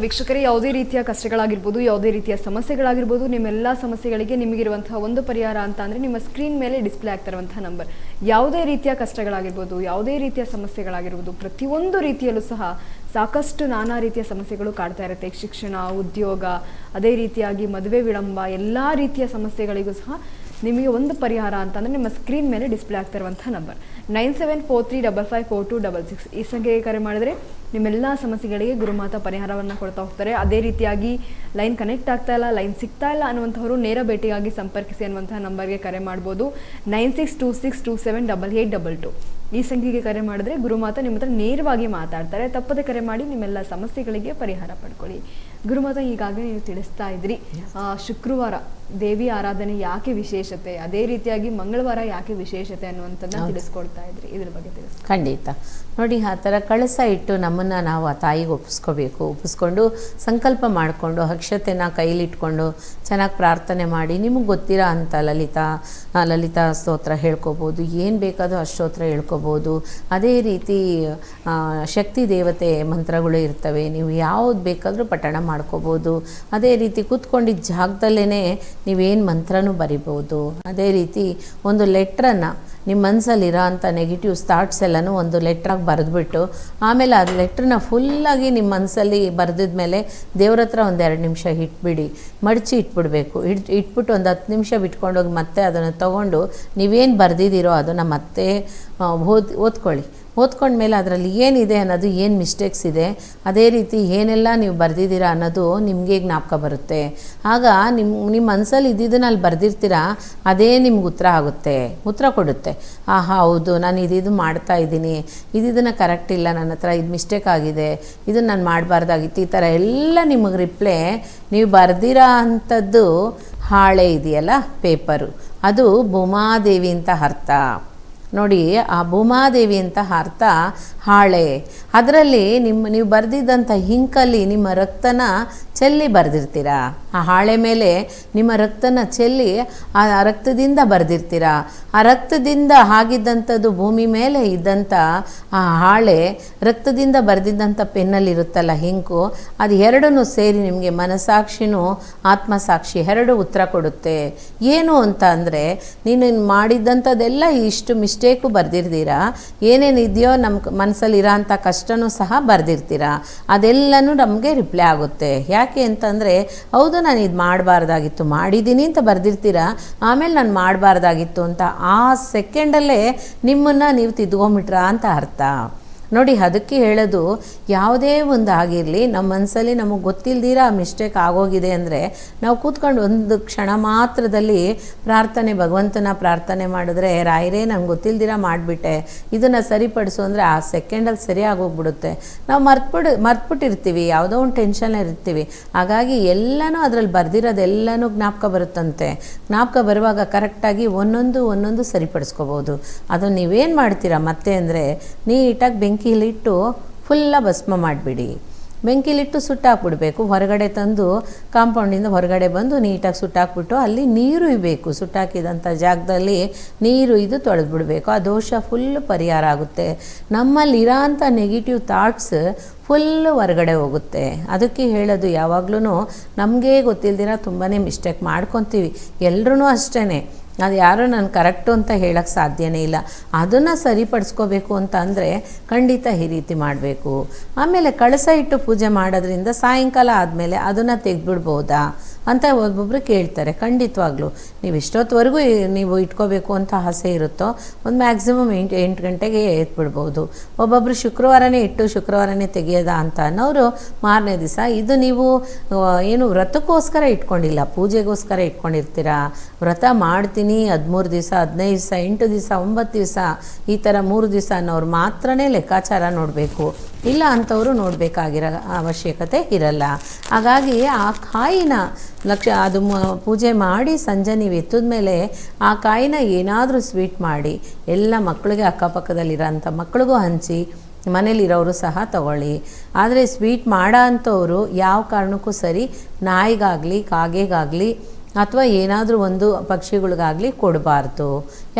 ವೀಕ್ಷಕರೇ, ಯಾವುದೇ ರೀತಿಯ ಕಷ್ಟಗಳಾಗಿರ್ಬೋದು, ಯಾವುದೇ ರೀತಿಯ ಸಮಸ್ಯೆಗಳಾಗಿರ್ಬೋದು, ನಿಮ್ಮೆಲ್ಲ ಸಮಸ್ಯೆಗಳಿಗೆ ನಿಮಗಿರುವಂತಹ ಒಂದು ಪರಿಹಾರ ಅಂತ ಅಂದರೆ ನಿಮ್ಮ ಸ್ಕ್ರೀನ್ ಮೇಲೆ ಡಿಸ್ಪ್ಲೇ ಆಗ್ತಿರುವಂತಹ ನಂಬರ್. ಯಾವುದೇ ರೀತಿಯ ಕಷ್ಟಗಳಾಗಿರ್ಬೋದು, ಯಾವುದೇ ರೀತಿಯ ಸಮಸ್ಯೆಗಳಾಗಿರ್ಬೋದು, ಪ್ರತಿಯೊಂದು ರೀತಿಯಲ್ಲೂ ಸಹ ಸಾಕಷ್ಟು ನಾನಾ ರೀತಿಯ ಸಮಸ್ಯೆಗಳು ಕಾಡ್ತಾ ಇರುತ್ತೆ. ಶಿಕ್ಷಣ, ಉದ್ಯೋಗ, ಅದೇ ರೀತಿಯಾಗಿ ಮದುವೆ ವಿಳಂಬ, ಎಲ್ಲ ರೀತಿಯ ಸಮಸ್ಯೆಗಳಿಗೂ ಸಹ ನಿಮಗೆ ಒಂದು ಪರಿಹಾರ ಅಂತಂದರೆ ನಿಮ್ಮ ಸ್ಕ್ರೀನ್ ಮೇಲೆ ಡಿಸ್ಪ್ಲೇ ಆಗ್ತಾ ಇರುವಂತಹ ನಂಬರ್ 9743554266. ಈ ಸಂಖ್ಯೆಗೆ ಕರೆ ಮಾಡಿದರೆ ನಿಮ್ಮೆಲ್ಲ ಸಮಸ್ಯೆಗಳಿಗೆ ಗುರುಮಾತಾ ಪರಿಹಾರವನ್ನು ಕೊಡ್ತಾ ಹೋಗ್ತಾರೆ. ಅದೇ ರೀತಿಯಾಗಿ ಲೈನ್ ಕನೆಕ್ಟ್ ಆಗ್ತಾ ಇಲ್ಲ, ಲೈನ್ ಸಿಗ್ತಾ ಇಲ್ಲ ಅನ್ನುವಂಥವರು ನೇರ ಭೇಟಿಯಾಗಿ ಸಂಪರ್ಕಿಸಿ ಅನ್ನುವಂತಹ ನಂಬರ್ಗೆ ಕರೆ ಮಾಡ್ಬೋದು. 9626278822. ಈ ಸಂಖ್ಯೆಗೆ ಕರೆ ಮಾಡಿದ್ರೆ ಗುರುಮಾತಾ ನಿಮ್ಮ ಹತ್ರ ನೇರವಾಗಿ ಮಾತಾಡ್ತಾರೆ. ತಪ್ಪದೆ ಕರೆ ಮಾಡಿ ನಿಮ್ಮೆಲ್ಲ ಸಮಸ್ಯೆಗಳಿಗೆ ಪರಿಹಾರ ಪಡ್ಕೊಳ್ಳಿ. ಗುರುಮಾತಾ, ಈಗಾಗಲೇ ನೀವು ತಿಳಿಸ್ತಾ ಇದ್ರಿ ಶುಕ್ರವಾರ ದೇವಿ ಆರಾಧನೆ ಯಾಕೆ ವಿಶೇಷತೆ, ಅದೇ ರೀತಿಯಾಗಿ ಮಂಗಳವಾರ ಯಾಕೆ ವಿಶೇಷತೆ ಅನ್ನುವಂಥದ್ದನ್ನ ತಿಳಿಸ್ಕೊಡ್ತಾ ಇದ್ರಿ. ಇದ್ರ ಬಗ್ಗೆ ತಿಳಿಸ್. ಖಂಡಿತ ನೋಡಿ, ಆ ಥರ ಕಳಸ ಇಟ್ಟು ನಮ್ಮನ್ನು ನಾವು ಆ ತಾಯಿಗೆ ಒಪ್ಪಿಸ್ಕೊಂಡು ಸಂಕಲ್ಪ ಮಾಡಿಕೊಂಡು ಅಕ್ಷತೆನ ಕೈಲಿಟ್ಕೊಂಡು ಚೆನ್ನಾಗಿ ಪ್ರಾರ್ಥನೆ ಮಾಡಿ, ನಿಮಗೆ ಗೊತ್ತಿರೋ ಅಂಥ ಲಲಿತಾ ಸ್ತೋತ್ರ ಹೇಳ್ಕೊಬೋದು, ಏನು ಬೇಕಾದರೂ ಆ ಸ್ತೋತ್ರ ಹೇಳ್ಕೊಬೋದು. ಅದೇ ರೀತಿ ಶಕ್ತಿ ದೇವತೆ ಮಂತ್ರಗಳು ಇರ್ತವೆ, ನೀವು ಯಾವುದು ಬೇಕಾದರೂ ಪಠಣ ಮಾಡ್ಕೋಬೋದು. ಅದೇ ರೀತಿ ಕೂತ್ಕೊಂಡಿದ್ದ ಜಾಗದಲ್ಲೇ ನೀವೇನು ಮಂತ್ರನೂ ಬರಿಬೋದು. ಅದೇ ರೀತಿ ಒಂದು ಲೆಟ್ರನ್ನು ನಿಮ್ಮ ಮನಸ್ಸಲ್ಲಿರೋ ಅಂಥ ನೆಗೆಟಿವ್ ಥಾಟ್ಸ್ ಎಲ್ಲನೂ ಒಂದು ಲೆಟ್ರಾಗಿ ಬರೆದ್ಬಿಟ್ಟು, ಆಮೇಲೆ ಆ ಲೆಟ್ರನ್ನ ಫುಲ್ಲಾಗಿ ನಿಮ್ಮ ಮನಸ್ಸಲ್ಲಿ ಬರೆದಿದ್ಮೇಲೆ ದೇವ್ರ ಹತ್ರ ಒಂದು 2 ನಿಮಿಷ ಇಟ್ಬಿಡಿ, ಮಡಚಿ ಇಟ್ಬಿಡ್ಬೇಕು. ಇಟ್ಬಿಟ್ಟು ಒಂದು 10 ನಿಮಿಷ ಬಿಟ್ಕೊಂಡೋಗಿ ಮತ್ತೆ ಅದನ್ನು ತೊಗೊಂಡು ನೀವೇನು ಬರೆದಿದ್ದೀರೋ ಅದನ್ನು ಮತ್ತೆ ಓದ್ಕೊಂಡ್ಮೇಲೆ ಅದರಲ್ಲಿ ಏನಿದೆ ಅನ್ನೋದು, ಏನು ಮಿಸ್ಟೇಕ್ಸ್ ಇದೆ, ಅದೇ ರೀತಿ ಏನೆಲ್ಲ ನೀವು ಬರೆದಿದ್ದೀರಾ ಅನ್ನೋದು ನಿಮಗೆ ಜ್ಞಾಪಕ ಬರುತ್ತೆ. ಆಗ ನಿಮ್ಮ ಮನಸ್ಸಲ್ಲಿ ಇದ್ದಿದ್ದನ್ನು ಅಲ್ಲಿ ಬರೆದಿರ್ತೀರ, ಅದೇ ನಿಮ್ಗೆ ಉತ್ತರ ಕೊಡುತ್ತೆ. ಹೌದು, ನಾನು ಇದು ಮಾಡ್ತಾ ಇದ್ದೀನಿ, ಇದನ್ನು ಕರೆಕ್ಟ್ ಇಲ್ಲ, ನನ್ನ ಹತ್ರ ಇದು ಮಿಸ್ಟೇಕ್ ಆಗಿದೆ, ಇದನ್ನು ನಾನು ಮಾಡಬಾರ್ದಾಗಿತ್ತು, ಈ ಥರ ಎಲ್ಲ ನಿಮಗೆ ರಿಪ್ಲೈ ನೀವು ಬರೆದಿರೋ ಅಂಥದ್ದು ಹಾಳೆ ಇದೆಯಲ್ಲ, ಪೇಪರು, ಅದು ಭೂಮಾದೇವಿ ಅಂತ ಅರ್ಥ. ನೋಡಿ, ಆ ಭೂಮಾದೇವಿ ಅಂತ ಅರ್ಥ ಹಾಳೆ. ಅದರಲ್ಲಿ ನೀವು ಬರೆದಿದ್ದಂಥ ಹಿಂಕಲ್ಲಿ ನಿಮ್ಮ ರಕ್ತನ ಚೆಲ್ಲಿ ಬರೆದಿರ್ತೀರ. ಆ ಹಾಳೆ ಮೇಲೆ ನಿಮ್ಮ ರಕ್ತನ ಚೆಲ್ಲಿ ಆ ರಕ್ತದಿಂದ ಬರೆದಿರ್ತೀರ. ಆ ರಕ್ತದಿಂದ ಆಗಿದ್ದಂಥದ್ದು ಭೂಮಿ ಮೇಲೆ ಇದ್ದಂಥ ಆ ಹಾಳೆ, ರಕ್ತದಿಂದ ಬರೆದಿದ್ದಂಥ ಪೆನ್ನಲ್ಲಿರುತ್ತಲ್ಲ ಹಿಂಕು, ಅದು ಎರಡೂ ಸೇರಿ ನಿಮಗೆ ಮನಸ್ಸಾಕ್ಷಿನೂ ಆತ್ಮಸಾಕ್ಷಿ ಎರಡು ಉತ್ತರ ಕೊಡುತ್ತೆ. ಏನು ಅಂತ ಅಂದರೆ, ನೀನು ಮಾಡಿದ್ದಂಥದ್ದೆಲ್ಲ ಇಷ್ಟು ಮಿಸ್ಟೇಕು ಬರೆದಿರ್ತೀರ, ಏನೇನಿದೆಯೋ ನಮ್ಮ ಮನಸ್ಸಲ್ಲಿರೋ ಅಂಥ ಕಷ್ಟನೂ ಸಹ ಬರೆದಿರ್ತೀರ, ಅದೆಲ್ಲನೂ ನಮಗೆ ರಿಪ್ಲೈ ಆಗುತ್ತೆ. ಯಾಕೆ ಅಂತಂದರೆ, ಹೌದು ನಾನು ಇದು ಮಾಡಬಾರ್ದಾಗಿತ್ತು, ಮಾಡಿದ್ದೀನಿ ಅಂತ ಬರೆದಿರ್ತೀರ, ಆಮೇಲೆ ನಾನು ಮಾಡಬಾರ್ದಾಗಿತ್ತು ಅಂತ ಆ ಸೆಕೆಂಡಲ್ಲೇ ನಿಮ್ಮನ್ನು ನೀವು ತಿದ್ಕೊಂಬಿಟ್ರ ಅಂತ ಅರ್ಥ. ನೋಡಿ, ಅದಕ್ಕೆ ಹೇಳೋದು, ಯಾವುದೇ ಒಂದು ಆಗಿರಲಿ ನಮ್ಮ ಮನಸ್ಸಲ್ಲಿ ನಮಗೆ ಗೊತ್ತಿಲ್ದಿರ ಮಿಸ್ಟೇಕ್ ಆಗೋಗಿದೆ ಅಂದರೆ ನಾವು ಕೂತ್ಕೊಂಡು ಒಂದು ಕ್ಷಣ ಮಾತ್ರದಲ್ಲಿ ಭಗವಂತನ ಪ್ರಾರ್ಥನೆ ಮಾಡಿದ್ರೆ, ರಾಯರೇ ನಂಗೆ ಗೊತ್ತಿಲ್ದಿರ ಮಾಡಿಬಿಟ್ಟೆ, ಇದನ್ನು ಸರಿಪಡಿಸು ಅಂದರೆ ಆ ಸೆಕೆಂಡಲ್ಲಿ ಸರಿಯಾಗೋಗ್ಬಿಡುತ್ತೆ. ನಾವು ಮರ್ತ್ಬಿಟ್ಟಿರ್ತೀವಿ, ಯಾವುದೋ ಒಂದು ಟೆನ್ಷನ್ ಇರ್ತೀವಿ. ಹಾಗಾಗಿ ಎಲ್ಲನೂ ಅದರಲ್ಲಿ ಬರೆದಿರೋದೆಲ್ಲನೂ ಜ್ಞಾಪಕ ಬರುತ್ತಂತೆ. ಜ್ಞಾಪಕ ಬರುವಾಗ ಕರೆಕ್ಟಾಗಿ ಒಂದೊಂದು ಸರಿಪಡಿಸ್ಕೋಬೋದು. ಅದನ್ನು ನೀವೇನು ಮಾಡ್ತೀರಾ ಮತ್ತೆ ಅಂದರೆ, ನೀಟಾಗಿ ಬೆಂಕಿಲಿಟ್ಟು ಫುಲ್ಲ ಭಸ್ಮ ಮಾಡಿಬಿಡಿ. ಬೆಂಕಿಲಿಟ್ಟು ಸುಟ್ಟಾಕ್ಬಿಡ್ಬೇಕು. ಹೊರಗಡೆ ತಂದು ಕಾಂಪೌಂಡಿಂದ ಹೊರಗಡೆ ಬಂದು ನೀಟಾಗಿ ಸುಟ್ಟಾಕ್ಬಿಟ್ಟು ಅಲ್ಲಿ ನೀರು ಇರಬೇಕು. ಸುಟ್ಟಾಕಿದಂಥ ಜಾಗದಲ್ಲಿ ನೀರು ಇದು ತೊಳೆದ್ಬಿಡ್ಬೇಕು. ಆ ದೋಷ ಫುಲ್ಲು ಪರಿಹಾರ ಆಗುತ್ತೆ. ನಮ್ಮಲ್ಲಿರೋಂಥ ನೆಗೆಟಿವ್ ಥಾಟ್ಸ್ ಫುಲ್ಲು ಹೊರಗಡೆ ಹೋಗುತ್ತೆ. ಅದಕ್ಕೆ ಹೇಳೋದು, ಯಾವಾಗಲೂ ನಮಗೇ ಗೊತ್ತಿಲ್ದಿರ ತುಂಬಾ ಮಿಸ್ಟೇಕ್ ಮಾಡ್ಕೊತೀವಿ. ಎಲ್ಲರೂ ಅಷ್ಟೇ. ಅದು ಯಾರೂ ನಾನು ಕರೆಕ್ಟು ಅಂತ ಹೇಳೋಕ್ಕೆ ಸಾಧ್ಯನೇ ಇಲ್ಲ. ಅದನ್ನು ಸರಿಪಡಿಸ್ಕೋಬೇಕು ಅಂತ ಅಂದರೆ ಖಂಡಿತ ಈ ರೀತಿ ಮಾಡಬೇಕು. ಆಮೇಲೆ ಕಳಸ ಇಟ್ಟು ಪೂಜೆ ಮಾಡೋದ್ರಿಂದ ಸಾಯಂಕಾಲ ಆದಮೇಲೆ ಅದನ್ನು ತೆಗೆದ್ಬಿಡ್ಬೋದಾ ಅಂತ ಒಬ್ಬೊಬ್ಬರು ಕೇಳ್ತಾರೆ. ಖಂಡಿತವಾಗ್ಲೂ ನೀವು ಇಷ್ಟೊತ್ತವರೆಗೂ ನೀವು ಇಟ್ಕೋಬೇಕು ಅಂತ ಆಸೆ ಇರುತ್ತೋ, ಒಂದು ಮ್ಯಾಕ್ಸಿಮಮ್ 8 ಗಂಟೆಗೆ ಎತ್ಬಿಡ್ಬೋದು. ಒಬ್ಬೊಬ್ಬರು ಶುಕ್ರವಾರನೇ ತೆಗೆಯೋದ ಅಂತ ಅನ್ನೋರು ಮಾರನೇ ದಿವಸ. ಇದು ನೀವು ಏನು ವ್ರತಕ್ಕೋಸ್ಕರ ಇಟ್ಕೊಂಡಿಲ್ಲ, ಪೂಜೆಗೋಸ್ಕರ ಇಟ್ಕೊಂಡಿರ್ತೀರ. ವ್ರತ ಮಾಡ್ತೀನಿ 13 ದಿವಸ, 15 ದಿವಸ, 8 ದಿವಸ, 9 ದಿವಸ, ಈ ಥರ 3 ದಿವಸ ಅನ್ನೋರು ಮಾತ್ರನೇ ಲೆಕ್ಕಾಚಾರ ನೋಡಬೇಕು. ಇಲ್ಲ ಅಂಥವರು ನೋಡಬೇಕಾಗಿರೋ ಅವಶ್ಯಕತೆ ಇರಲ್ಲ. ಹಾಗಾಗಿ ಆ ಕಾಯಿನ ಅದು ಪೂಜೆ ಮಾಡಿ ಸಂಜೆ ನೀವು ಎತ್ತಿದ ಮೇಲೆ ಆ ಕಾಯಿನ ಏನಾದರೂ ಸ್ವೀಟ್ ಮಾಡಿ ಎಲ್ಲ ಮಕ್ಕಳಿಗೆ, ಅಕ್ಕಪಕ್ಕದಲ್ಲಿರೋಂಥ ಮಕ್ಕಳಿಗೂ ಹಂಚಿ, ಮನೇಲಿರೋರು ಸಹ ತಗೊಳ್ಳಿ. ಆದರೆ ಸ್ವೀಟ್ ಮಾಡೋ ಅಂಥವ್ರು ಯಾವ ಕಾರಣಕ್ಕೂ ಸರಿ ನಾಯಿಗಾಗಲಿ ಕಾಗೆಗಾಗಲಿ ಅಥವಾ ಏನಾದರೂ ಒಂದು ಪಕ್ಷಿಗಳಿಗಾಗಲಿ ಕೊಡಬಾರ್ದು.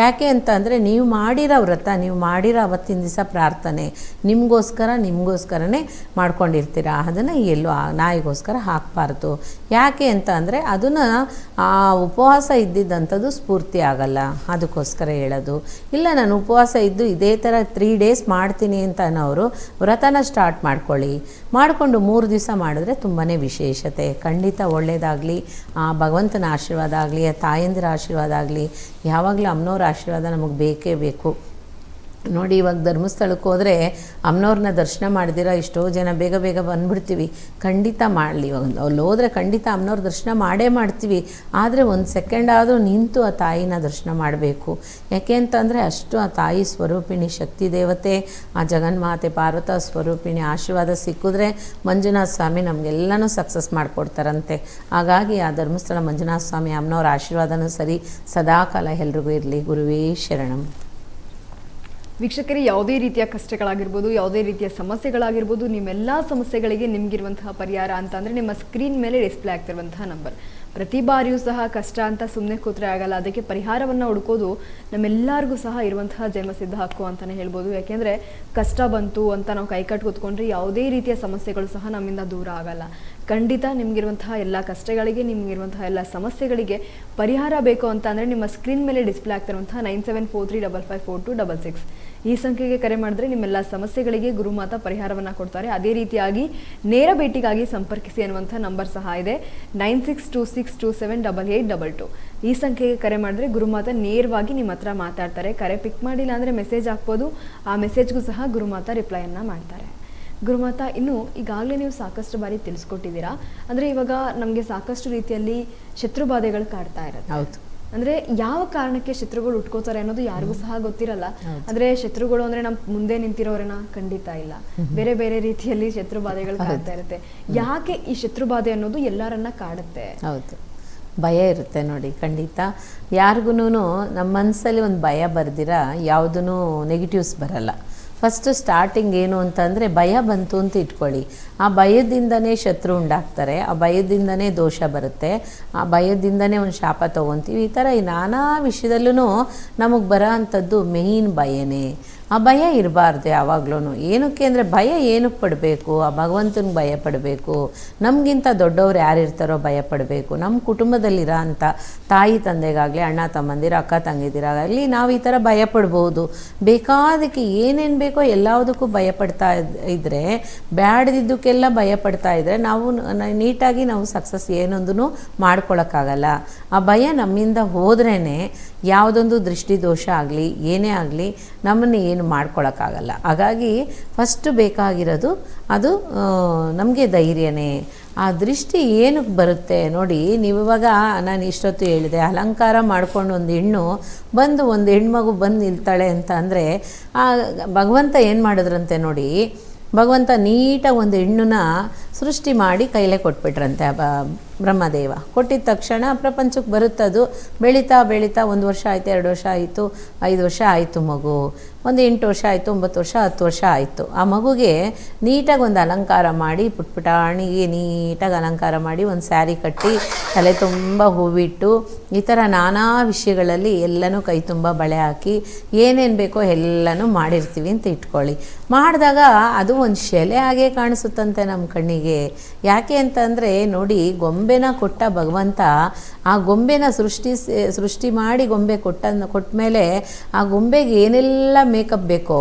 ಯಾಕೆ ಅಂತ ಅಂದರೆ ನೀವು ಮಾಡಿರೋ ವ್ರತ, ನೀವು ಮಾಡಿರೋ ಅವತ್ತಿನ ದಿವಸ ಪ್ರಾರ್ಥನೆ ನಿಮಗೋಸ್ಕರನೇ ಮಾಡ್ಕೊಂಡಿರ್ತೀರ, ಅದನ್ನು ಎಲ್ಲೋ ನಾಯಿಗೋಸ್ಕರ ಹಾಕಬಾರ್ದು. ಯಾಕೆ ಅಂತ ಅಂದರೆ ಅದನ್ನು ಆ ಉಪವಾಸ ಇದ್ದಿದ್ದಂಥದ್ದು ಸ್ಫೂರ್ತಿ ಆಗಲ್ಲ, ಅದಕ್ಕೋಸ್ಕರ ಹೇಳೋದು. ಇಲ್ಲ ನಾನು ಉಪವಾಸ ಇದ್ದು ಇದೇ ಥರ 3 days ಮಾಡ್ತೀನಿ ಅಂತ ಅನ್ನೋರು ವ್ರತನ ಸ್ಟಾರ್ಟ್ ಮಾಡಿಕೊಂಡು 3 ದಿವಸ ಮಾಡಿದ್ರೆ ತುಂಬಾ ವಿಶೇಷತೆ. ಖಂಡಿತ ಒಳ್ಳೆಯದಾಗಲಿ. ಭಗವಂತನ ಆಶೀರ್ವಾದ ಆಗಲಿ, ತಾಯಂದಿರ ಆಶೀರ್ವಾದ ಆಗಲಿ, ಯಾವಾಗಲೂ ಅಮ್ಮನವ್ರ ಆಶೀರ್ವಾದ ನಮಗೆ ಬೇಕೇ ಬೇಕು. ನೋಡಿ, ಇವಾಗ ಧರ್ಮಸ್ಥಳಕ್ಕೆ ಹೋದರೆ ಅಮ್ಮನವ್ರನ್ನ ದರ್ಶನ ಮಾಡಿದಿರ ಎಷ್ಟೋ ಜನ ಬೇಗ ಬಂದುಬಿಡ್ತೀವಿ. ಖಂಡಿತ ಮಾಡಲಿ. ಇವಾಗ ಅಲ್ಲಿ ಹೋದರೆ ಖಂಡಿತ ಅಮ್ಮನವ್ರ ದರ್ಶನ ಮಾಡ್ತೀವಿ. ಆದರೆ 1 ಸೆಕೆಂಡ್ ಆದರೂ ನಿಂತು ಆ ತಾಯಿನ ದರ್ಶನ ಮಾಡಬೇಕು. ಯಾಕೆ ಅಂತಂದರೆ ಅಷ್ಟು ಆ ತಾಯಿ ಸ್ವರೂಪಿಣಿ ಶಕ್ತಿ ದೇವತೆ, ಆ ಜಗನ್ಮಾತೆ ಪಾರ್ವತ ಸ್ವರೂಪಿಣಿ ಆಶೀರ್ವಾದ ಸಿಕ್ಕಿದ್ರೆ ಮಂಜುನಾಥ ಸ್ವಾಮಿ ನಮಗೆಲ್ಲನೂ ಸಕ್ಸಸ್ ಮಾಡಿಕೊಡ್ತಾರಂತೆ. ಹಾಗಾಗಿ ಆ ಧರ್ಮಸ್ಥಳ ಮಂಜುನಾಥ ಸ್ವಾಮಿ ಅಮ್ಮನವ್ರ ಆಶೀರ್ವಾದನೂ ಸರಿ ಸದಾಕಾಲ ಎಲ್ರಿಗೂ ಇರಲಿ. ಗುರುವೇ ಶರಣಂ. ವೀಕ್ಷಕರೇ, ಯಾವುದೇ ರೀತಿಯ ಕಷ್ಟಗಳಾಗಿರ್ಬೋದು, ಯಾವುದೇ ರೀತಿಯ ಸಮಸ್ಯೆಗಳಾಗಿರ್ಬೋದು, ನಿಮ್ಮೆಲ್ಲ ಸಮಸ್ಯೆಗಳಿಗೆ ನಿಮಗಿರುವಂತಹ ಪರಿಹಾರ ಅಂತಂದರೆ ನಿಮ್ಮ ಸ್ಕ್ರೀನ್ ಮೇಲೆ ಡಿಸ್ಪ್ಲೇ ಆಗ್ತಿರುವಂತಹ ನಂಬರ್. ಪ್ರತಿ ಬಾರಿಯೂ ಸಹ ಕಷ್ಟ ಅಂತ ಸುಮ್ಮನೆ ಕೂತ್ರೆ ಆಗಲ್ಲ. ಅದಕ್ಕೆ ಪರಿಹಾರವನ್ನು ಹುಡುಕೋದು ನಮ್ಮೆಲ್ಲರಿಗೂ ಸಹ ಇರುವಂತಹ ಜನ್ಮಸಿದ್ಧ ಹಕ್ಕು ಅಂತಲೇ ಹೇಳ್ಬೋದು. ಯಾಕೆಂದರೆ ಕಷ್ಟ ಬಂತು ಅಂತ ನಾವು ಕೈಕಟ್ಟು ಕೂತ್ಕೊಂಡ್ರೆ ಯಾವುದೇ ರೀತಿಯ ಸಮಸ್ಯೆಗಳು ಸಹ ನಮ್ಮಿಂದ ದೂರ ಆಗಲ್ಲ. ಖಂಡಿತ ನಿಮಗಿರುವಂತಹ ಎಲ್ಲ ಕಷ್ಟಗಳಿಗೆ, ನಿಮಗಿರುವಂತಹ ಎಲ್ಲ ಸಮಸ್ಯೆಗಳಿಗೆ ಪರಿಹಾರ ಬೇಕು ಅಂತ ಅಂದರೆ ನಿಮ್ಮ ಸ್ಕ್ರೀನ್ ಮೇಲೆ ಡಿಸ್ಪ್ಲೇ ಆಗ್ತಿರುವಂತಹ 9743554266 ಈ ಸಂಖ್ಯೆಗೆ ಕರೆ ಮಾಡಿದ್ರೆ ನಿಮ್ಮೆಲ್ಲ ಸಮಸ್ಯೆಗಳಿಗೆ ಗುರುಮಾತಾ ಪರಿಹಾರವನ್ನು ಕೊಡ್ತಾರೆ. ಅದೇ ರೀತಿಯಾಗಿ ನೇರ ಭೇಟಿಗಾಗಿ ಸಂಪರ್ಕಿಸಿ ಅನ್ನುವಂಥ ನಂಬರ್ ಸಹ ಇದೆ. 9626278822 ಈ ಸಂಖ್ಯೆಗೆ ಕರೆ ಮಾಡಿದ್ರೆ ಗುರುಮಾತಾ ನೇರವಾಗಿ ನಿಮ್ಮ ಹತ್ರ ಮಾತಾಡ್ತಾರೆ. ಕರೆ ಪಿಕ್ ಮಾಡಿಲ್ಲ ಅಂದರೆ ಮೆಸೇಜ್ ಹಾಕ್ಬೋದು. ಆ ಮೆಸೇಜ್ಗೂ ಸಹ ಗುರುಮಾತಾ ರಿಪ್ಲೈಯನ್ನು ಮಾಡ್ತಾರೆ. ಗುರುಮಾತಾ, ಇನ್ನು ಈಗಾಗಲೇ ನೀವು ಸಾಕಷ್ಟು ಬಾರಿ ತಿಳಿಸ್ಕೊಟ್ಟಿದ್ದೀರಾ. ಅಂದರೆ ಇವಾಗ ನಮಗೆ ಸಾಕಷ್ಟು ರೀತಿಯಲ್ಲಿ ಶತ್ರುಬಾಧೆಗಳು ಕಾಡ್ತಾ ಇರುತ್ತೆ. ಹೌದು. ಅಂದ್ರೆ ಯಾವ ಕಾರಣಕ್ಕೆ ಶತ್ರುಗಳು ಉಟ್ಕೋತಾರೆ ಅನ್ನೋದು ಯಾರಿಗೂ ಸಹ ಗೊತ್ತಿರಲ್ಲ. ಅಂದ್ರೆ ಶತ್ರುಗಳು ಅಂದ್ರೆ ನಮ್ ಮುಂದೆ ನಿಂತಿರೋರನ್ನ ಖಂಡಿತ ಇಲ್ಲ, ಬೇರೆ ಬೇರೆ ರೀತಿಯಲ್ಲಿ ಶತ್ರು ಬಾಧೆಗಳು ಕಾಡ್ತಾ ಇರುತ್ತೆ. ಯಾಕೆ ಈ ಶತ್ರು ಬಾಧೆ ಅನ್ನೋದು ಎಲ್ಲರನ್ನ ಕಾಡುತ್ತೆ? ಹೌದು, ಭಯ ಇರುತ್ತೆ ನೋಡಿ. ಖಂಡಿತ ಯಾರಿಗೂ ನಮ್ಮ ಮನಸ್ಸಲ್ಲಿ ಒಂದು ಭಯ ಬರ್ದಿರ ಯಾವುದೂ ನೆಗೆಟಿವ್ಸ್ ಬರಲ್ಲ. ಫಸ್ಟು ಸ್ಟಾರ್ಟಿಂಗ್ ಏನು ಅಂತಂದರೆ ಭಯ ಬಂತು ಅಂತ ಇಟ್ಕೊಳ್ಳಿ. ಆ ಭಯದಿಂದನೇ ಶತ್ರು ಉಂಡಾಗ್ತಾರೆ, ಆ ಭಯದಿಂದನೇ ದೋಷ ಬರುತ್ತೆ, ಆ ಭಯದಿಂದನೇ ಒಂದು ಶಾಪ ತೊಗೊತೀವಿ. ಈ ಥರ ನಾನಾ ವಿಷಯದಲ್ಲೂ ನಮಗೆ ಬರೋ ಅಂಥದ್ದು ಮೇಯ್ನ್ ಭಯನೇ. ಆ ಭಯ ಇರಬಾರ್ದು ಯಾವಾಗ್ಲೂ. ಏನಕ್ಕೆ ಅಂದರೆ ಭಯ ಏನಕ್ಕೆ ಪಡಬೇಕು? ಆ ಭಗವಂತನಿಗೆ ಭಯ ಪಡಬೇಕು. ನಮಗಿಂತ ದೊಡ್ಡವ್ರು ಯಾರಿರ್ತಾರೋ ಭಯ ಪಡಬೇಕು. ನಮ್ಮ ಕುಟುಂಬದಲ್ಲಿರೋ ಅಂಥ ತಾಯಿ ತಂದೆಗಾಗಲಿ, ಅಣ್ಣ ತಮ್ಮಂದಿರ, ಅಕ್ಕ ತಂಗಿದಿರಾಗಲಿ ನಾವು ಈ ಥರ ಭಯ ಪಡ್ಬೋದು. ಬೇಕಾದಕ್ಕೆ ಏನೇನು ಬೇಕೋ ಎಲ್ಲದಕ್ಕೂ ಭಯ ಪಡ್ತಾ ಇದ್ದರೆ, ಬ್ಯಾಡದಿದ್ದಕ್ಕೆಲ್ಲ ಭಯ ಪಡ್ತಾ ಇದ್ದರೆ ನಾವು ನೀಟಾಗಿ ನಾವು ಸಕ್ಸಸ್ ಏನೊಂದೂ ಮಾಡ್ಕೊಳಕ್ಕಾಗಲ್ಲ. ಆ ಭಯ ನಮ್ಮಿಂದ ಹೋದ್ರೇ ಯಾವುದೊಂದು ದೃಷ್ಟಿದೋಷ ಆಗಲಿ ಏನೇ ಆಗಲಿ ನಮ್ಮನ್ನು ಏನು ಮಾಡ್ಕೊಳಕ್ಕಾಗಲ್ಲ. ಹಾಗಾಗಿ ಫಸ್ಟು ಬೇಕಾಗಿರೋದು ಅದು ನಮಗೆ ಧೈರ್ಯನೇ. ಆ ದೃಷ್ಟಿ ಏನಕ್ಕೆ ಬರುತ್ತೆ ನೋಡಿ. ನೀವು ಇವಾಗ ನಾನು ಇಷ್ಟೊತ್ತು ಹೇಳಿದೆ, ಅಲಂಕಾರ ಮಾಡ್ಕೊಂಡು ಒಂದು ಹೆಣ್ಮಗು ಬಂದು ನಿಲ್ತಾಳೆ ಅಂತ ಅಂದರೆ ಆ ಭಗವಂತ ಏನು ಮಾಡಿದ್ರಂತೆ ನೋಡಿ. ಭಗವಂತ ನೀಟಾಗಿ ಒಂದು ಹೆಣ್ಣನ್ನ ಸೃಷ್ಟಿ ಮಾಡಿ ಕೈಲೇ ಕೊಟ್ಬಿಟ್ರಂತೆ ಬ್ರಹ್ಮದೇವ. ಕೊಟ್ಟಿದ ತಕ್ಷಣ ಪ್ರಪಂಚಕ್ಕೆ ಬರುತ್ತದು. ಬೆಳೀತಾ 1 ವರ್ಷ ಆಯಿತು, 2 ವರ್ಷ ಆಯಿತು, 5 ವರ್ಷ ಆಯಿತು, ಮಗು ಒಂದು 8 ವರ್ಷ ಆಯಿತು, 9 ವರ್ಷ, 10 ವರ್ಷ ಆಯಿತು. ಆ ಮಗುಗೆ ನೀಟಾಗಿ ಒಂದು ಅಲಂಕಾರ ಮಾಡಿ, ಪುಟ್ಪುಟಾಣಿಗೆ ನೀಟಾಗಿ ಅಲಂಕಾರ ಮಾಡಿ, ಒಂದು ಸ್ಯಾರಿ ಕಟ್ಟಿ, ತಲೆ ತುಂಬ ಹೂವಿಟ್ಟು, ಈ ಥರ ನಾನಾ ವಿಷಯಗಳಲ್ಲಿ ಎಲ್ಲನೂ ಕೈ ತುಂಬ ಬಳೆ ಹಾಕಿ ಏನೇನು ಬೇಕೋ ಎಲ್ಲನೂ ಮಾಡಿರ್ತೀವಿ ಅಂತ ಇಟ್ಕೊಳ್ಳಿ. ಮಾಡಿದಾಗ ಅದು ಒಂದು ಶೆಲೆ ಹಾಗೆ ಕಾಣಿಸುತ್ತಂತೆ ನಮ್ಮ ಕಣ್ಣಿಗೆ. ಯಾಕೆ ಅಂತಂದರೆ ನೋಡಿ, ಗೊಂಬೆನ ಕೊಟ್ಟ ಭಗವಂತ ಆ ಗೊಂಬೆನ ಸೃಷ್ಟಿ ಮಾಡಿ ಗೊಂಬೆ ಕೊಟ್ಟ ಮೇಲೆ ಆ ಗೊಂಬೆಗೆ ಏನೆಲ್ಲ ಮೇಕಪ್ ಬೇಕೋ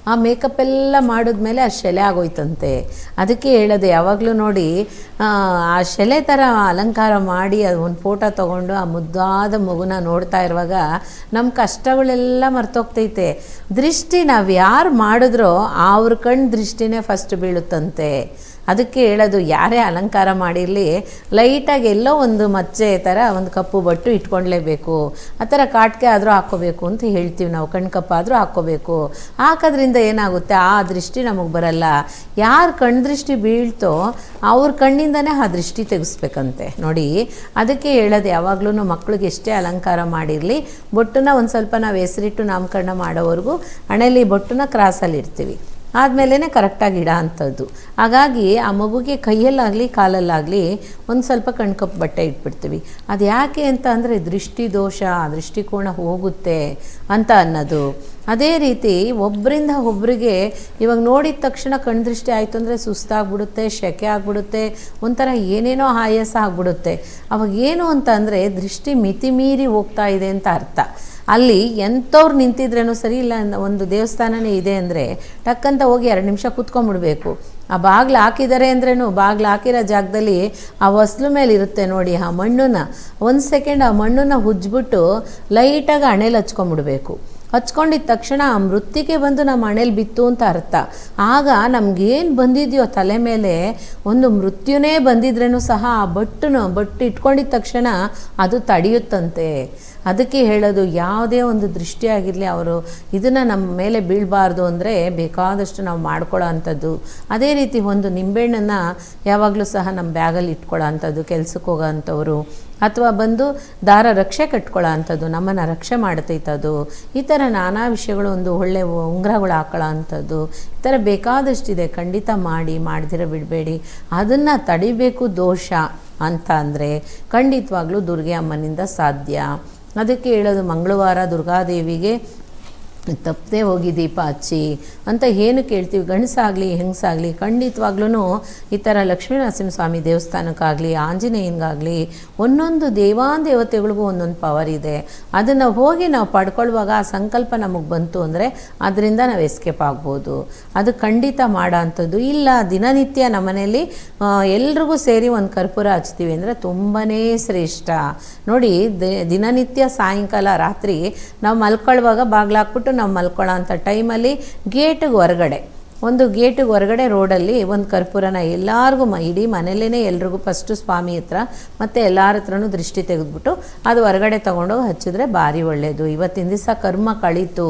ಆ ಮೇಕಪ್ ಎಲ್ಲ ಮಾಡಿದ್ಮೇಲೆ ಆ ಶೆಲೆ ಆಗೋಯ್ತಂತೆ. ಅದಕ್ಕೆ ಹೇಳೋದು ಯಾವಾಗಲೂ ನೋಡಿ, ಆ ಶೆಲೆ ಥರ ಅಲಂಕಾರ ಮಾಡಿ ಅದು ಒಂದು ಫೋಟೋ ತೊಗೊಂಡು ಆ ಮುದ್ದಾದ ಮಗುನ ನೋಡ್ತಾ ಇರುವಾಗ ನಮ್ಮ ಕಷ್ಟಗಳೆಲ್ಲ ಮರ್ತೋಗ್ತೈತೆ. ದೃಷ್ಟಿ ನಾವು ಯಾರು ಮಾಡಿದ್ರೋ ಅವ್ರ ಕಣ್ಣು ದೃಷ್ಟಿನೇ ಫಸ್ಟ್ ಬೀಳುತ್ತಂತೆ. ಅದಕ್ಕೆ ಹೇಳೋದು, ಯಾರೇ ಅಲಂಕಾರ ಮಾಡಿರಲಿ ಲೈಟಾಗಿ ಎಲ್ಲೋ ಒಂದು ಮಚ್ಚೆ ಥರ ಒಂದು ಕಪ್ಪು ಬಟ್ಟು ಇಟ್ಕೊಳ್ಲೇಬೇಕು. ಆ ಥರ ಕಾಟಿಗೆ ಆದರೂ ಹಾಕ್ಕೋಬೇಕು ಅಂತ ಹೇಳ್ತೀವಿ ನಾವು. ಕಣ್ಕಪ್ಪಾದರೂ ಹಾಕ್ಕೋಬೇಕು. ಹಾಕೋದ್ರಿಂದ ಏನಾಗುತ್ತೆ, ಆ ದೃಷ್ಟಿ ನಮಗೆ ಬರಲ್ಲ. ಯಾರು ಕಣ್ಣು ದೃಷ್ಟಿ ಬೀಳ್ತೋ ಅವ್ರ ಕಣ್ಣಿಂದನೇ ಆ ದೃಷ್ಟಿ ತೆಗೆಸ್ಬೇಕಂತೆ ನೋಡಿ. ಅದಕ್ಕೆ ಹೇಳೋದು ಯಾವಾಗಲೂ ಮಕ್ಳಿಗೆ ಎಷ್ಟೇ ಅಲಂಕಾರ ಮಾಡಿರಲಿ ಬೊಟ್ಟನ್ನ ಒಂದು ಸ್ವಲ್ಪ ನಾವು ಹೆಸರಿಟ್ಟು ನಾಮಕರಣ ಮಾಡೋವರೆಗೂ ಹಣೆಯಲ್ಲಿ ಬೊಟ್ಟನ್ನ ಕ್ರಾಸಲ್ಲಿ ಇಡ್ತೀವಿ. ಆದಮೇಲೆ ಕರೆಕ್ಟಾಗಿ ಇಡೋ ಅಂಥದ್ದು. ಹಾಗಾಗಿ ಆ ಮಗುಗೆ ಕೈಯಲ್ಲಾಗಲಿ ಕಾಲಲ್ಲಾಗಲಿ ಒಂದು ಸ್ವಲ್ಪ ಕಣ್ಕಪ್ಪು ಬಟ್ಟೆ ಇಟ್ಬಿಡ್ತೀವಿ. ಅದು ಯಾಕೆ ಅಂತ ಅಂದರೆ ದೃಷ್ಟಿ ದೋಷ, ದೃಷ್ಟಿಕೋನ ಹೋಗುತ್ತೆ ಅಂತ ಅನ್ನೋದು. ಅದೇ ರೀತಿ ಒಬ್ಬರಿಂದ ಒಬ್ಬರಿಗೆ ಇವಾಗ ನೋಡಿದ ತಕ್ಷಣ ಕಣ್ದೃಷ್ಟಿ ಆಯಿತು ಅಂದರೆ ಸುಸ್ತಾಗ್ಬಿಡುತ್ತೆ, ಸೆಕೆ ಆಗಿಬಿಡುತ್ತೆ, ಒಂಥರ ಏನೇನೋ ಆಯಾಸ ಆಗಿಬಿಡುತ್ತೆ. ಅವಾಗ ಏನು ಅಂತ ಅಂದರೆ ದೃಷ್ಟಿ ಮಿತಿ ಮೀರಿ ಹೋಗ್ತಾ ಇದೆ ಅಂತ ಅರ್ಥ. ಅಲ್ಲಿ ಎಂಥವ್ರು ನಿಂತಿದ್ರೇನೋ ಸರಿ, ಇಲ್ಲ ಒಂದು ದೇವಸ್ಥಾನನೇ ಇದೆ ಅಂದರೆ ಟಕ್ಕಂತ ಹೋಗಿ 2 ನಿಮಿಷ ಕೂತ್ಕೊಂಡ್ಬಿಡ್ಬೇಕು. ಆ ಬಾಗಿಲು ಹಾಕಿದ್ದಾರೆ ಅಂದ್ರೇನು, ಬಾಗಿಲು ಹಾಕಿರೋ ಜಾಗದಲ್ಲಿ ಆ ಹೊಸ್ಲು ಮೇಲೆ ಇರುತ್ತೆ ನೋಡಿ ಆ ಮಣ್ಣನ್ನ, 1 ಸೆಕೆಂಡ್ ಆ ಮಣ್ಣನ್ನು ಉಜ್ಜಿಬಿಟ್ಟು ಲೈಟಾಗಿ ಹಣೆಯಲ್ಲಿ ಹಚ್ಕೊಂಡ್ಬಿಡ್ಬೇಕು. ಹಚ್ಕೊಂಡಿದ್ದ ತಕ್ಷಣ ಆ ಮೃತ್ತಿಗೆ ಬಂದು ನಮ್ಮ ಹಣೆಯಲ್ಲಿ ಬಿತ್ತು ಅಂತ ಅರ್ಥ. ಆಗ ನಮಗೇನು ಬಂದಿದೆಯೋ ತಲೆ ಮೇಲೆ ಒಂದು ಮೃತ್ಯುನೇ ಬಂದಿದ್ರೇನು ಸಹ ಆ ಬಟ್ಟು ಇಟ್ಕೊಂಡಿದ್ದ ತಕ್ಷಣ ಅದು ತಡೆಯುತ್ತಂತೆ. ಅದಕ್ಕೆ ಹೇಳೋದು, ಯಾವುದೇ ಒಂದು ದೃಷ್ಟಿ ಆಗಿರಲಿ ಅವರು ಇದನ್ನು ನಮ್ಮ ಮೇಲೆ ಬೀಳಬಾರ್ದು ಅಂದರೆ ಬೇಕಾದಷ್ಟು ನಾವು ಮಾಡ್ಕೊಳ್ಳೋ ಅಂಥದ್ದು. ಅದೇ ರೀತಿ ಒಂದು ನಿಂಬೆಹಣ್ಣನ್ನು ಯಾವಾಗಲೂ ಸಹ ನಮ್ಮ ಬ್ಯಾಗಲ್ಲಿ ಇಟ್ಕೊಳ್ಳೋ ಅಂಥದ್ದು, ಕೆಲ್ಸಕ್ಕೆ ಹೋಗೋ ಅಂಥವ್ರು, ಅಥವಾ ಬಂದು ದಾರ ರಕ್ಷೆ ಕಟ್ಕೊಳ್ಳೋ ಅಂಥದ್ದು, ನಮ್ಮನ್ನು ರಕ್ಷೆ ಮಾಡ್ತೈತದು. ಈ ಥರ ನಾನಾ ವಿಷಯಗಳು, ಒಂದು ಒಳ್ಳೆ ಉಂಗುರಗಳು ಹಾಕೊಳ್ಳೋ ಅಂಥದ್ದು, ಈ ಥರ ಬೇಕಾದಷ್ಟಿದೆ. ಖಂಡಿತ ಮಾಡದಿರ ಬಿಡಬೇಡಿ. ಅದನ್ನು ತಡಿಬೇಕು ದೋಷ ಅಂತ ಅಂದರೆ ಖಂಡಿತವಾಗ್ಲೂ ದುರ್ಗೆ ಅಮ್ಮನಿಂದ ಸಾಧ್ಯ. ಅದಕ್ಕೆ ಹೇಳೋದು, ಮಂಗಳವಾರ ದುರ್ಗಾದೇವಿಗೆ ತಪ್ಪದೆ ಹೋಗಿ ದೀಪ ಹಚ್ಚಿ ಅಂತ ಏನು ಕೇಳ್ತೀವಿ. ಗಂಡಸಾಗಲಿ ಹೆಂಗಸಾಗಲಿ ಖಂಡಿತವಾಗ್ಲೂ ಈ ಥರ ಲಕ್ಷ್ಮೀನರಸಿಂಹಸ್ವಾಮಿ ದೇವಸ್ಥಾನಕ್ಕಾಗಲಿ ಆಂಜನೇಯನಿಗಾಗಲಿ ಒಂದೊಂದು ದೇವತೆಗಳಿಗೂ ಒಂದೊಂದು ಪವರ್ ಇದೆ. ಅದನ್ನು ಹೋಗಿ ನಾವು ಪಡ್ಕೊಳ್ಳುವಾಗ ಆ ಸಂಕಲ್ಪ ನಮಗೆ ಬಂತು ಅಂದರೆ ಅದರಿಂದ ನಾವು ಎಸ್ಕೇಪ್ ಆಗ್ಬೋದು. ಅದು ಖಂಡಿತ ಮಾಡೋ ಅಂಥದ್ದು. ಇಲ್ಲ ದಿನನಿತ್ಯ ನಮ್ಮನೇಲಿ ಎಲ್ರಿಗೂ ಸೇರಿ ಒಂದು ಕರ್ಪೂರ ಹಚ್ತೀವಿ ಅಂದರೆ ತುಂಬಾ ಶ್ರೇಷ್ಠ. ನೋಡಿ, ದಿನನಿತ್ಯ ಸಾಯಂಕಾಲ ರಾತ್ರಿ ನಾವು ಮಲ್ಕೊಳ್ಳುವಾಗ ಬಾಗಿಲಾಕ್ಬಿಟ್ಟು ನಾವು ಮಲ್ಕೊಳ್ಳೋ ಅಂಥ ಟೈಮಲ್ಲಿ ಗೇಟಿಗೆ ಹೊರಗಡೆ ರೋಡಲ್ಲಿ ಒಂದು ಕರ್ಪೂರನ ಎಲ್ಲರಿಗೂ ಇಡೀ ಮನೇಲೇ ಎಲ್ರಿಗೂ ಫಸ್ಟು ಸ್ವಾಮಿ ಹತ್ರ ಮತ್ತು ಎಲ್ಲರ ಹತ್ರನೂ ದೃಷ್ಟಿ ತೆಗೆದ್ಬಿಟ್ಟು ಅದು ಹೊರಗಡೆ ತೊಗೊಂಡೋಗಿ ಹಚ್ಚಿದ್ರೆ ಭಾರಿ ಒಳ್ಳೆಯದು. ಇವತ್ತಿನ ದಿವಸ ಕರ್ಮ ಕಳೀತು,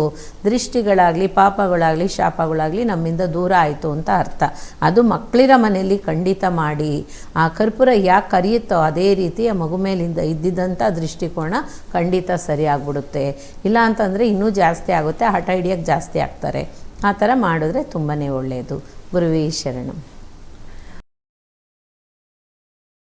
ದೃಷ್ಟಿಗಳಾಗಲಿ ಪಾಪಗಳಾಗಲಿ ಶಾಪಗಳಾಗಲಿ ನಮ್ಮಿಂದ ದೂರ ಆಯಿತು ಅಂತ ಅರ್ಥ. ಅದು ಮಕ್ಕಳಿರೋ ಮನೆಯಲ್ಲಿ ಖಂಡಿತ ಮಾಡಿ. ಆ ಕರ್ಪೂರ ಯಾಕೆ ಕರಿಯುತ್ತೋ ಅದೇ ರೀತಿ ಆ ಮಗು ಮೇಲಿಂದ ಇದ್ದಿದ್ದಂಥ ದೃಷ್ಟಿಕೋನ ಖಂಡಿತ ಸರಿಯಾಗ್ಬಿಡುತ್ತೆ. ಇಲ್ಲ ಅಂತಂದರೆ ಇನ್ನೂ ಜಾಸ್ತಿ ಆಗುತ್ತೆ, ಹಠ ಹಿಡಿಯೋಕ್ಕೆ ಜಾಸ್ತಿ ಆಗ್ತಾರೆ. ಆ ಥರ ಮಾಡಿದ್ರೆ ತುಂಬಾ ಒಳ್ಳೆಯದು. ಗುರುವೇ ಶರಣಂ.